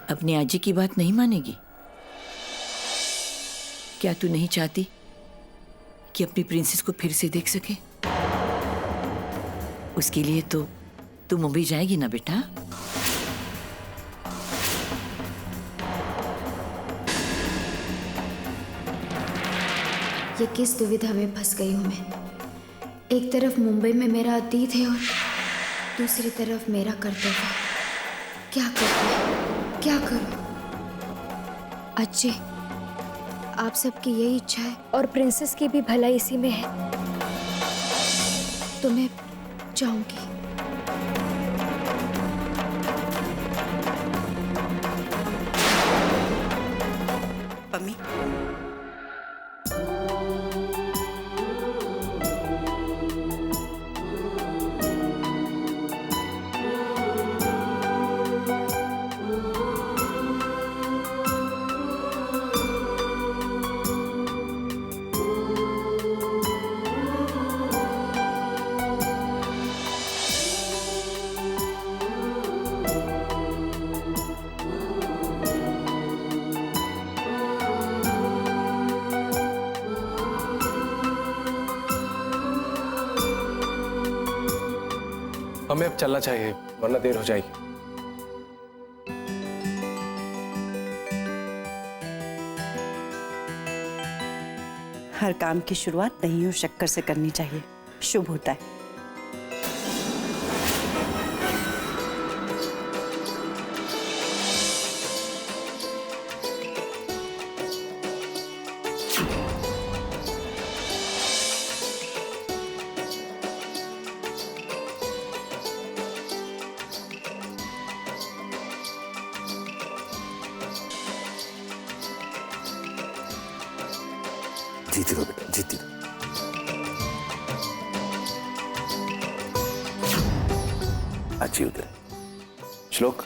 अपनी आजी की बात नहीं मानेगी? क्या तू नहीं चाहती कि अपनी प्रिंसेस को फिर से देख सके? उसके लिए तो तू मुंबई जाएगी ना बेटा? ये किस दुविधा में फंस गई हूँ मैं। एक तरफ मुंबई में मेरा अतीत है और दूसरी तरफ मेरा कर्तव्य। क्या करूँ, क्या करूँ? अजय, आप सबकी यही इच्छा है और प्रिंसेस की भी भलाई इसी में है। तो मैं जाऊंगी। पम्मी, हमें अब चलना चाहिए वरना देर हो जाएगी। हर काम की शुरुआत दही और शक्कर से करनी चाहिए, शुभ होता है। जीती रहो बेटा, जीती रहो। अच्छी उधर श्लोक।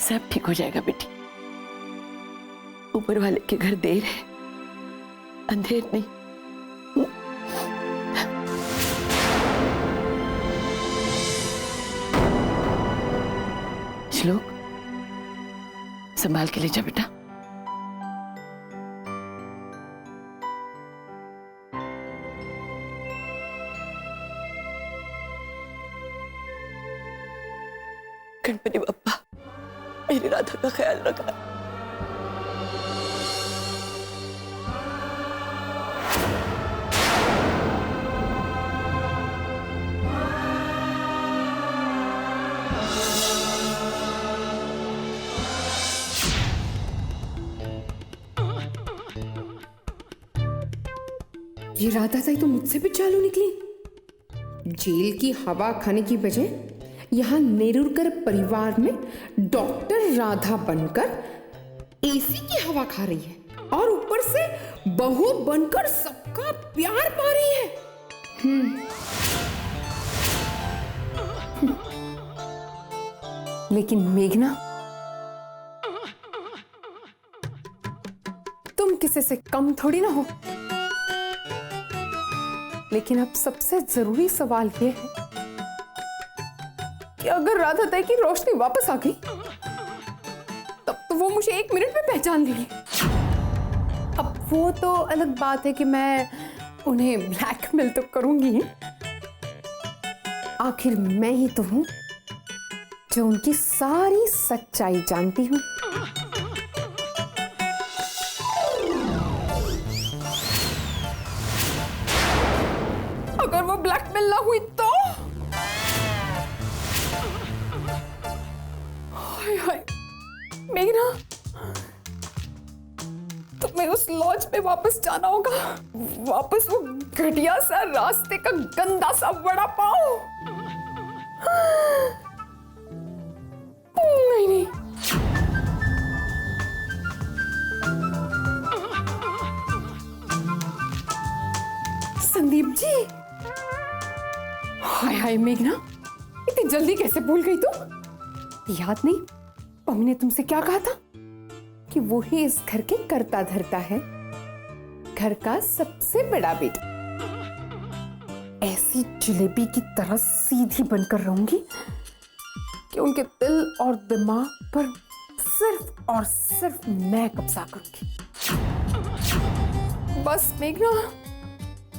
सब ठीक हो जाएगा बेटी। ऊपर वाले के घर देर है, अंधेर नहीं। श्लोक, संभाल के ले जा बेटा। गणपति बप्पा मेरी राधा का ख्याल रखना। ये राधा ताई तो मुझसे भी चालू निकली। जेल की हवा खाने की बजाय यहाँ नेरुरकर परिवार में डॉक्टर राधा बनकर एसी की हवा खा रही है और ऊपर से बहू बनकर सबका प्यार पा रही है। लेकिन मेघना, तुम किसी से कम थोड़ी ना हो। लेकिन अब सबसे जरूरी सवाल यह है कि अगर राधा ताई की रोशनी वापस आ गई तब तो वो मुझे 1 मिनट में पहचान लेगी। अब वो तो अलग बात है कि मैं उन्हें ब्लैकमेल तो करूंगी ही। आखिर मैं ही तो हूं जो उनकी सारी सच्चाई जानती हूं। अगर वो ब्लैकमेल ना हुई तो हाय मेघना, तुम्हें उस लॉज में वापस जाना होगा। वापस वो घटिया सा रास्ते का गंदा सा वड़ा पाव। हाय हाय मेघना, इतनी जल्दी कैसे भूल गई तू? याद नहीं मम्मी ने तुमसे क्या कहा था कि वो ही इस घर के करता धरता है, घर का सबसे बड़ा बेटा। ऐसी जलेबी की तरह सीधी बनकर रहूंगी कि उनके दिल और दिमाग पर सिर्फ और सिर्फ मैं कब्जा करूंगी। बस मेघना,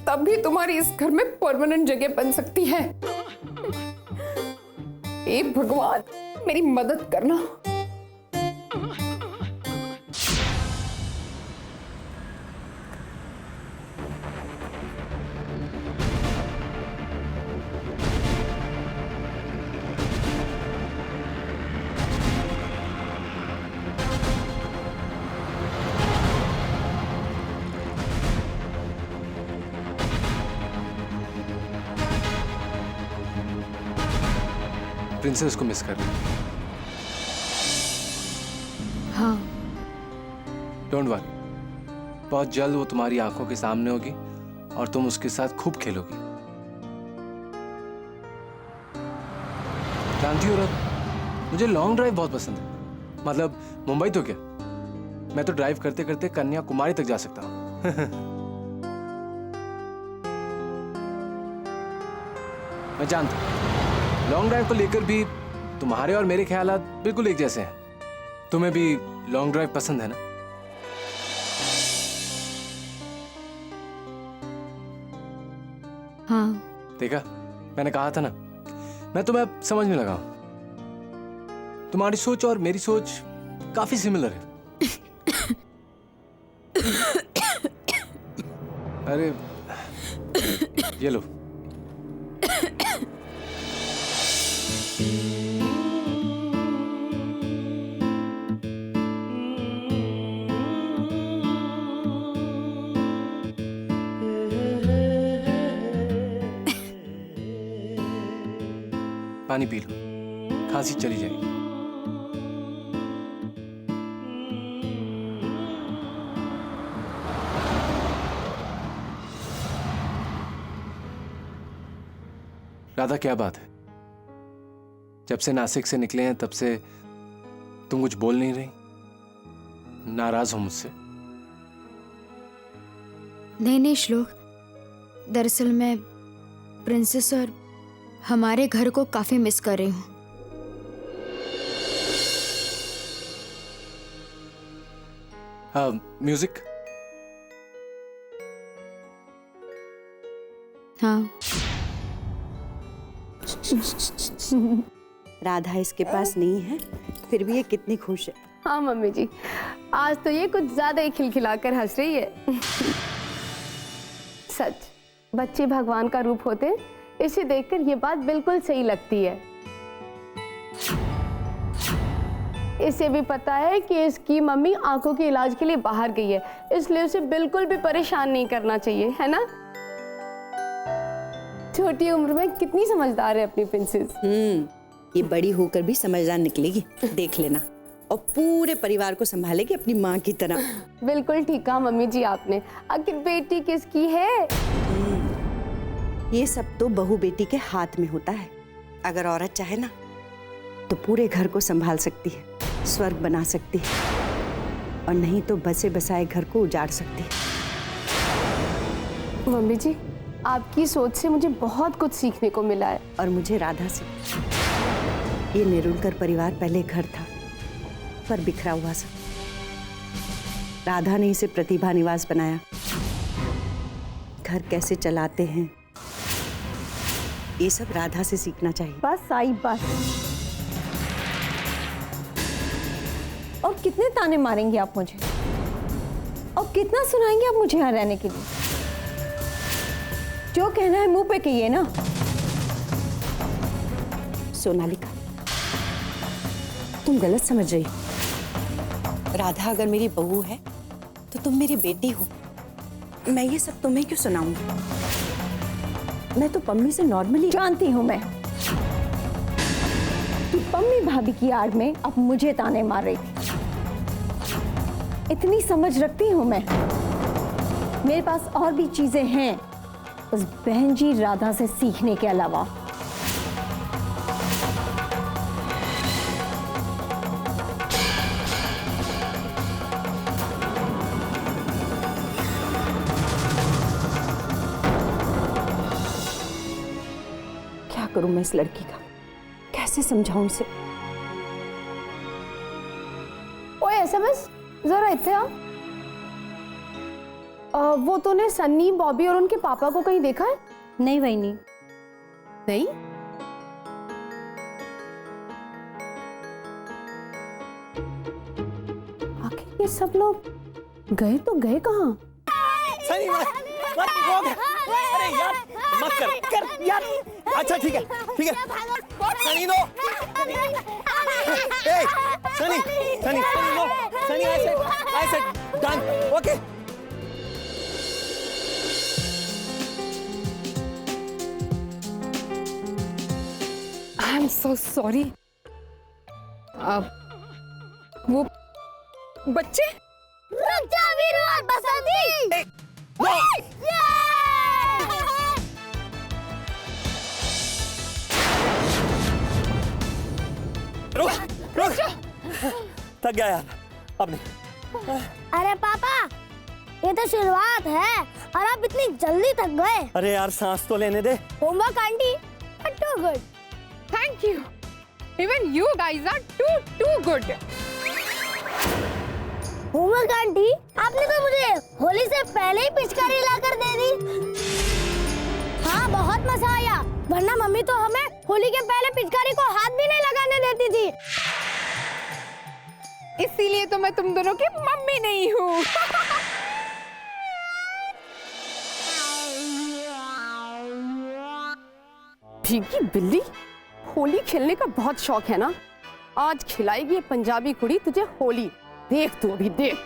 तभी तुम्हारी इस घर में परमानेंट जगह बन सकती है। हे भगवान, मेरी मदद करना। प्रिंसेस को मिस कर रही। हाँ। डोंट वरी, बहुत जल्द वो तुम्हारी आंखों के सामने होगी और तुम उसके साथ खूब खेलोगी। जानती हो रब, मुझे लॉन्ग ड्राइव बहुत पसंद है। मतलब मुंबई तो क्या, मैं तो ड्राइव करते करते कन्याकुमारी तक जा सकता हूँ। मैं जानता हूँ लॉन्ग ड्राइव को लेकर भी तुम्हारे और मेरे ख्यालात बिल्कुल एक जैसे हैं। तुम्हें भी लॉन्ग ड्राइव पसंद है ना? हाँ। देखा, मैंने कहा था ना, मैं तुम्हें अब समझने लगा हूं। तुम्हारी सोच और मेरी सोच काफी सिमिलर है। अरे ये लो। पानी पी लो, खांसी चली जाएगी। राधा, क्या बात है? जब से नासिक से निकले हैं तब से तुम कुछ बोल नहीं रही। नाराज हो मुझसे? नहीं श्लोक, दरअसल मैं प्रिंसेस और हमारे घर को काफी मिस कर रही हूँ। म्यूजिक? हाँ। राधा इसके पास नहीं है, फिर भी ये कितनी खुश है। हाँ मम्मी जी, आज तो ये कुछ ज्यादा ही खिलखिलाकर हंस रही है। सच, बच्चे भगवान का रूप होते हैं, इसे देखकर ये बात बिल्कुल सही लगती है। इसे भी पता है कि इसकी मम्मी आंखों के इलाज के लिए बाहर गई है, इसलिए उसे बिल्कुल भी परेशान नहीं करना चाहिए, है ना? छोटी उम्र में कितनी समझदार है अपनी प्रिंसेस। ये बड़ी होकर भी समझदार निकलेगी, देख लेना। और पूरे परिवार को संभालेगी अपनी माँ की तरह। बिल्कुल ठीक कहा मम्मी जी आपने। आखिर बेटी किसकी है? ये सब तो बहू बेटी के हाथ में होता है। अगर औरत चाहे ना तो पूरे घर को संभाल सकती है, स्वर्ग बना सकती है, और नहीं तो बसे बसाए घर को उजाड़ सकती है। मम्मी जी, आपकी सोच से मुझे बहुत कुछ सीखने को मिला है। और मुझे राधा से। ये नेरुलकर परिवार पहले घर था, पर बिखरा हुआ सा। राधा ने इसे प्रतिभा निवास बनाया। घर कैसे चलाते हैं, ये सब राधा से सीखना चाहिए। बस आई बस। और कितने ताने मारेंगे आप मुझे? और कितना सुनाएंगे आप मुझे यहाँ रहने के लिए? जो कहना है मुंह पे कहिए ना। सोनालिका, तुम गलत समझ रही हो। राधा अगर मेरी बहू है तो तुम मेरी बेटी हो। मैं ये सब तुम्हें क्यों सुनाऊंगी? मैं तो पम्मी से नॉर्मली। जानती हूं मैं कि पम्मी भाभी की आड़ में अब मुझे ताने मार रही थी। इतनी समझ रखती हूं मैं। मेरे पास और भी चीजें हैं उस बहन जी राधा से सीखने के अलावा। करूं मैं इस लड़की का, कैसे समझाऊं इसे? ओए एसएमएस, जरा इत्थे आ। वो तूने सन्नी, बॉबी और उनके पापा को कहीं देखा है? नहीं वहीनी। नहीं? आखिर ये सब लोग गए तो गए कहाँ? सनी मत रोक। अरे यार मत कर यार। अच्छा ठीक है सनी नो। ए Sunny no. Sunny I said done. Okay. I am so sorry. वो बच्चे रुक जा वीरू और बसंती। रुक थक गया यार अब नहीं। अरे पापा, ये तो शुरुआत है और आप इतनी जल्दी थक गए। अरे यार सांस तो लेने दे। Homework aunty, too good. Thank you. Even you guys are too good. Homework aunty, आपने तो मुझे होली से पहले ही पिचकारी लाकर दे दी। हाँ बहुत मजा आया, वरना मम्मी तो हमें होली के पहले पिचकारी को हाथ भी नहीं लगाने देती थी। इसीलिए तो मैं तुम दोनों की मम्मी नहीं हूँ। भीगी बिल्ली, होली खेलने का बहुत शौक है ना? आज खिलाएगी ये पंजाबी कुड़ी तुझे होली। देख तू अभी देख।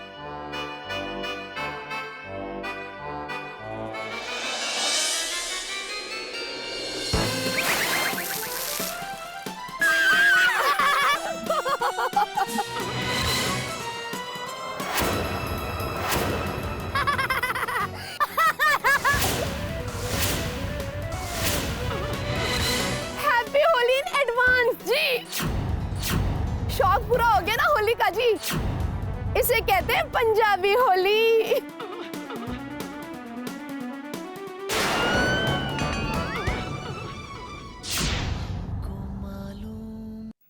हैप्पी होली इन एडवांस जी। शौक पूरा हो गया ना होली का जी? इसे कहते हैं पंजाबी होली।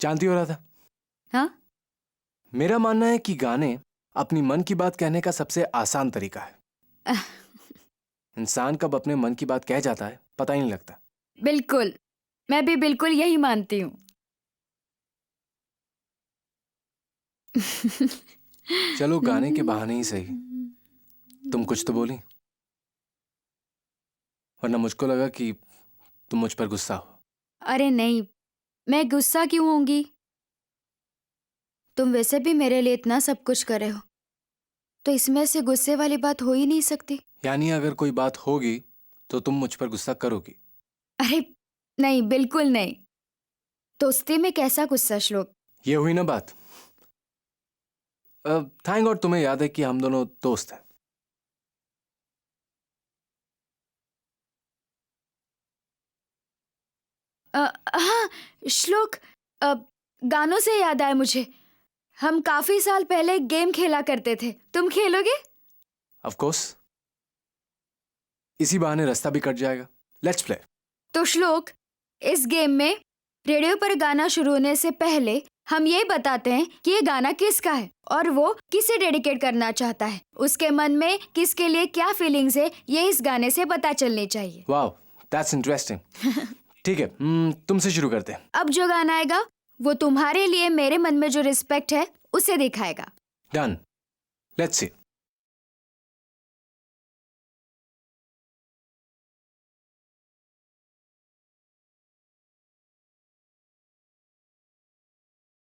जानती हो राधा? हाँ? मेरा मानना है कि गाने अपनी मन की बात कहने का सबसे आसान तरीका है। इंसान कब अपने मन की बात कह जाता है पता ही नहीं लगता। बिल्कुल, मैं भी बिल्कुल यही मानती हूँ। चलो गाने के बहाने ही सही, तुम कुछ तो बोली, वरना मुझको लगा कि तुम मुझ पर गुस्सा हो। अरे नहीं, मैं गुस्सा क्यों होंगी? तुम वैसे भी मेरे लिए इतना सब कुछ करे हो, तो इसमें से गुस्से वाली बात हो ही नहीं सकती। यानी अगर कोई बात होगी तो तुम मुझ पर गुस्सा करोगी? अरे नहीं, बिल्कुल नहीं। दोस्ती में कैसा गुस्सा श्लोक? ये हुई ना बात। थैंक गॉड तुम्हें याद है कि हम दोनों दोस्त हैं। हाँ श्लोक, गानों से याद आया मुझे, हम काफी साल पहले गेम खेला करते थे, तुम खेलोगे? ऑफ कोर्स, इसी बहाने रास्ता भी कट जाएगा। Let's play. तो श्लोक, इस गेम में रेडियो पर गाना शुरू होने से पहले हम ये बताते हैं कि ये गाना किसका है और वो किसे डेडिकेट करना चाहता है। उसके मन में किसके लिए क्या फीलिंग्स है ये इस गाने से पता चलनी चाहिए। Wow, that's interesting. ठीक है, तुमसे शुरू करते हैं। अब जो गाना आएगा वो तुम्हारे लिए मेरे मन में जो रिस्पेक्ट है उसे दिखाएगा। Done, let's see.